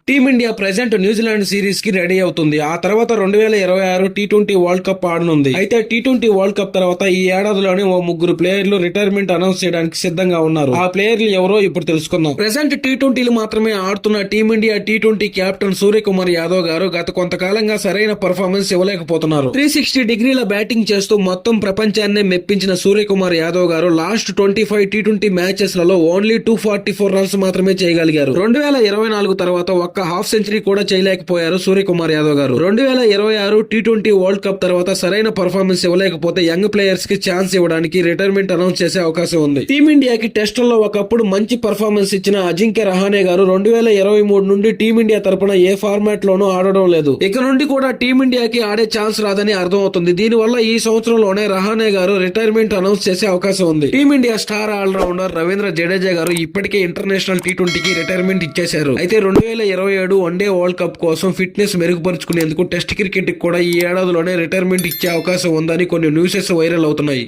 Team India present New Zealand series కి ready అవుతుంది. ఆ తర్వాత 2026 టీ20 వరల్డ్ కప్ ఆడనుంది. అయితే టీ20 వరల్డ్ కప్ తర్వాత ఈ ఏడాదిలోనే ఓ ముగ్గురు ప్లేయర్లు రిటైర్మెంట్ అనౌన్స్ చేయడానికి సిద్ధంగా ఉన్నారు. ఆ ప్లేయర్లు ఎవరో ఇప్పుడు తెలుసుకుందాం. ప్రెజెంట్ టీ20లు మాత్రమే ఆడుతున్న team India T20 captain Suryakumar Yadav గారు గత కొంతకాలంగా సరైన పర్ఫార్మెన్స్ ఇవ్వలేకపోతున్నారు. 360 డిగ్రీల బ్యాటింగ్ చేస్తూ మొత్తం ప్రపంచాన్నే మెప్పించిన సూర్యకుమార్ యాదవ్ గారు లాస్ట్ 25 టీ20 మ్యాచెస్ లలో ఓన్లీ 244 రన్స్ మాత్రమే చేయగలిగారు. 2024 తర్వాత ఒక్క హాఫ్ సెంచరీ కూడా చేయలేకపోయారు సూర్యకుమార్ యాదవ్ గారు. 2026 టీ20 వరల్డ్ కప్ తర్వాత సరైన పర్ఫార్మెన్స్ ఇవ్వలేకపోతే యంగ్ ప్లేయర్స్ కి ఛాన్స్ ఇవ్వడానికి రిటైర్మెంట్ అనౌన్స్ చేసే అవకాశం ఉంది. టీమిండియాకి టెస్టుల్లో ఒకప్పుడు మంచి పర్ఫార్మెన్స్ ఇచ్చిన అజింక్య రహానే గారు 2023 నుండి టీమిండియా తరపున ఏ ఫార్మాట్ లోనూ ఆడడం లేదు. ఇక నుండి కూడా టీమిండియాకి ఆడే ఛాన్స్ రాదని అర్థం అవుతుంది. దీనివల్ల ఈ సంవత్సరంలోనే రహానే గారు రిటైర్మెంట్ అనౌన్స్ చేసే అవకాశం ఉంది. Team India star allrounder Ravindra Jadeja గారు ఇప్పటికే ఇంటర్నేషనల్ టీ20కి రిటైర్మెంట్ ఇచ్చేశారు. అయితే 2027 వన్డే వరల్డ్ కప్ కోసం ఫిట్నెస్ మెరుగుపరుచుకునేందుకు టెస్ట్ క్రికెట్ కూడా ఈ ఏడాదిలోనే రిటైర్మెంట్ ఇచ్చే అవకాశం ఉందని కొన్ని న్యూసెస్ వైరల్ అవుతున్నాయి.